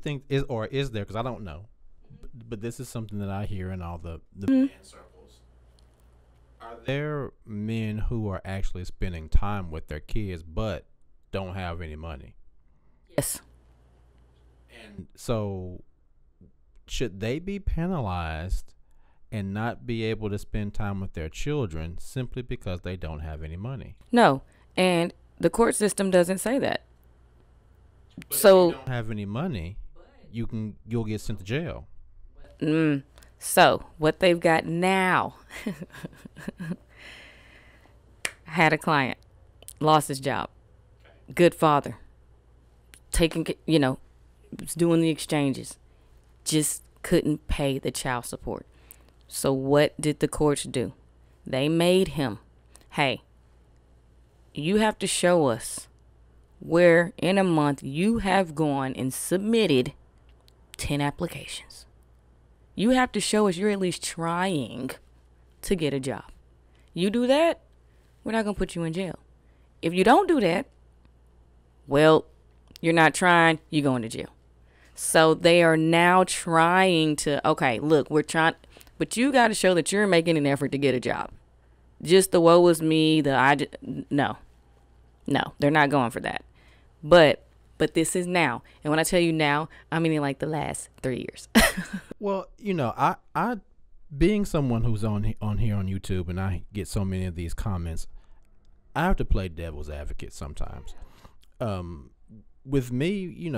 think is there, because I don't know, but this is something that I hear in all the Mm, man circles. Are there men who are actually spending time with their kids but don't have any money? yes. And so should they be penalized and not be able to spend time with their children simply because they don't have any money? No. And the court system doesn't say that. But if you So, don't have any money, you'll get sent to jail. mm, so what they've got now, had a client, lost his job, good father, taking, was doing the exchanges, just couldn't pay the child support. So what did the courts do? They made him, hey, you have to show us where in a month you have gone and submitted 10 applications. You have to show us you're at least trying to get a job. You do that, we're not going to put you in jail. If you don't do that, well, you're not trying, you're going to jail. So they are now trying to, okay, look, we're trying, but you got to show that you're making an effort to get a job. Just the woe is me, no, they're not going for that. But this is now. And when I tell you now, I mean in like the last 3 years. Well, I being someone who's on here on YouTube, and I get so many of these comments, I have to play devil's advocate sometimes. With me,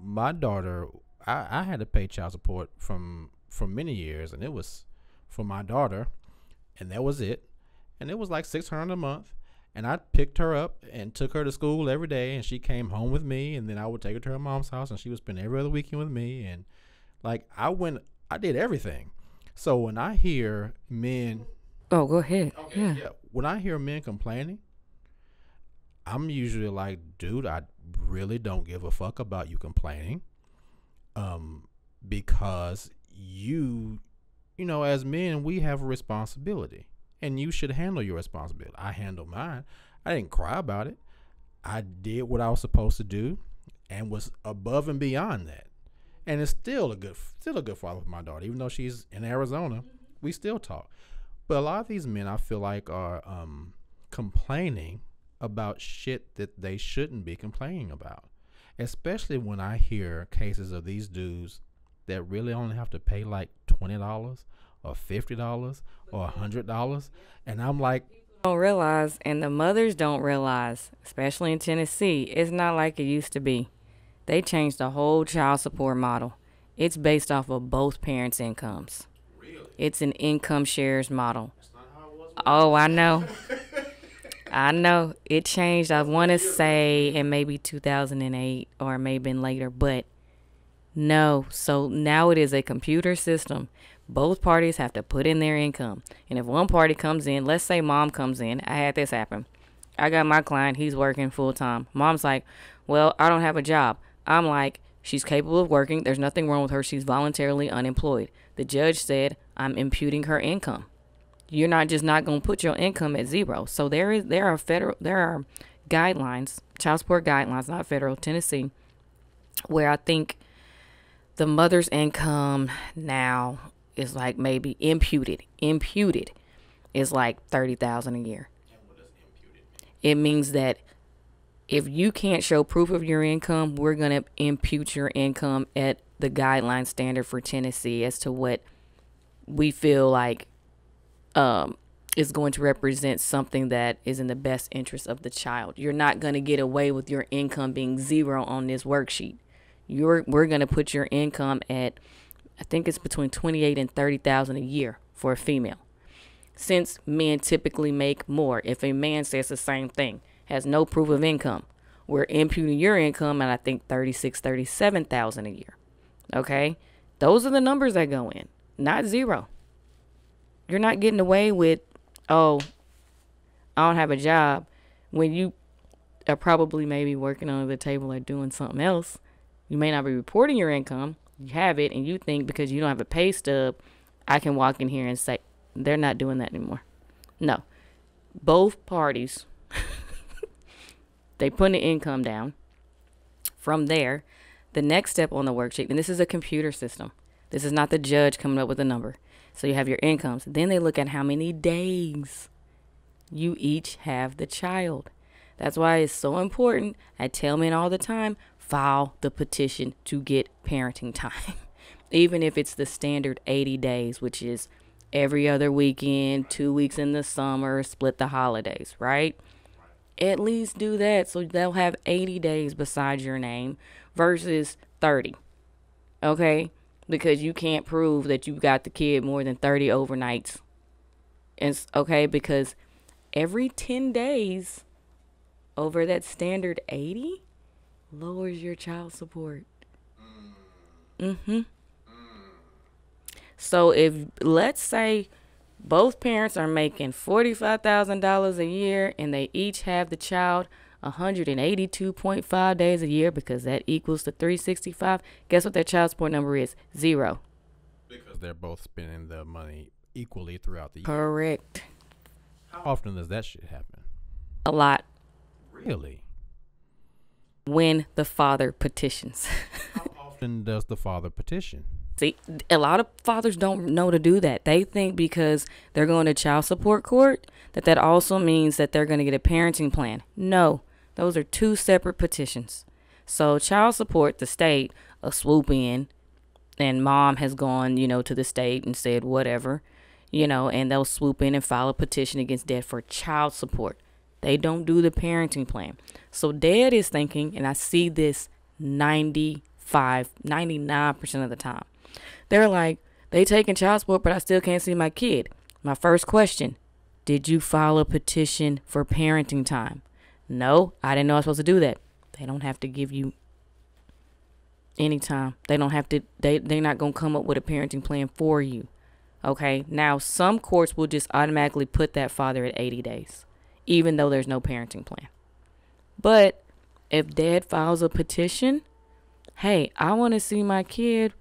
my daughter, I had to pay child support for many years, and it was for my daughter, and that was it. And it was like $600 a month. And I picked her up and took her to school every day, and she came home with me, and then I would take her to her mom's house, and she would spend every other weekend with me. And like I did everything. So when I hear men, Oh, go ahead. okay, Yeah. yeah, when I hear men complaining, I'm usually like, dude, I really don't give a fuck about you complaining, because as men, we have a responsibility, and you should handle your responsibility. I handle mine. I didn't cry about it. I did what I was supposed to do, and was above and beyond that. And it's still a good father for my daughter, even though she's in Arizona. We still talk. But a lot of these men, I feel like, are complaining about shit that they shouldn't be complaining about. Especially when I hear cases of these dudes that really only have to pay like $20 or $50 or $100, and I'm like, Don't realize, and the mothers don't realize, especially in Tennessee, it's not like it used to be. They changed the whole child support model. It's based off of both parents' incomes. really? It's an income shares model. That's not how it was. Oh, I know. I know. It changed, I want to say, in maybe 2008 or maybe later, but no. So now it is a computer system. Both parties have to put in their income. And if one party comes in, let's say mom comes in. I had this happen. I got my client. He's working full time. Mom's like, well, I don't have a job. I'm like, she's capable of working. There's nothing wrong with her. She's voluntarily unemployed. The judge said, I'm imputing her income. You're not just not going to put your income at zero. So there are guidelines, child support guidelines, not federal, Tennessee, where I think the mother's income now is like maybe imputed is like 30,000 a year. And what does imputed mean? It means that if you can't show proof of your income, we're going to impute your income at the guideline standard for Tennessee as to what we feel like is going to represent something that is in the best interest of the child. You're not going to get away with your income being zero on this worksheet. We're going to put your income at, I think it's between 28 and 30,000 a year for a female. Since men typically make more, if a man says the same thing, has no proof of income, we're imputing your income at I think 36, 37,000 a year. Okay? Those are the numbers that go in, not zero. You're not getting away with, oh, I don't have a job, when you are probably maybe working under the table or doing something else. You may not be reporting your income. You have it, and you think because you don't have a pay stub, I can walk in here and say, they're not doing that anymore. No. Both parties, they put the income down. From there, The next step on the worksheet, and this is a computer system. This is not the judge coming up with a number. So you have your incomes. Then they look at how many days you each have the child. That's why it's so important. I tell men all the time, file the petition to get parenting time. Even if it's the standard 80 days, which is every other weekend, 2 weeks in the summer, split the holidays, right? At least do that so they'll have 80 days beside your name versus 30. Okay? Because you can't prove that you got the kid more than 30 overnights. And okay, because every 10 days over that standard 80 lowers your child support. So if, let's say, both parents are making $45,000 a year and they each have the child 182.5 days a year, because that equals to 365, guess what their child support number is? 0. Because they're both spending the money equally throughout the year. Correct. How often does that shit happen? A lot. Really? When the father petitions. How often does the father petition? See, a lot of fathers don't know to do that. They think because they're going to child support court that also means that they're going to get a parenting plan. No, those are two separate petitions. So child support, the state will swoop in, and mom has gone, to the state and said whatever, and they'll swoop in and file a petition against dad for child support. They don't do the parenting plan. So dad is thinking, and I see this 99% of the time. They're like, they taking child support, but I still can't see my kid. My first question, did you file a petition for parenting time? No, I didn't know I was supposed to do that. They don't have to give you any time. They don't have to, they're not going to come up with a parenting plan for you. Okay, now some courts will just automatically put that father at 80 days, even though there's no parenting plan. But if dad files a petition, hey, I want to see my kid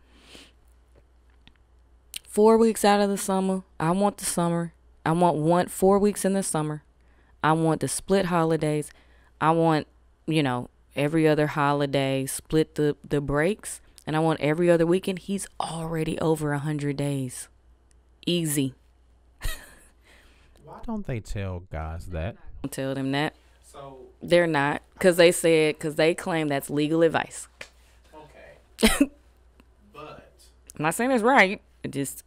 4 weeks out of the summer. I want the summer. I want 4 weeks in the summer. I want the split holidays. I want, every other holiday, split the breaks. And I want every other weekend. He's already over 100 days. Easy. Why don't they tell guys that? Don't tell them that. So They're not. Because they claim that's legal advice. okay. But I'm not saying it's right. It just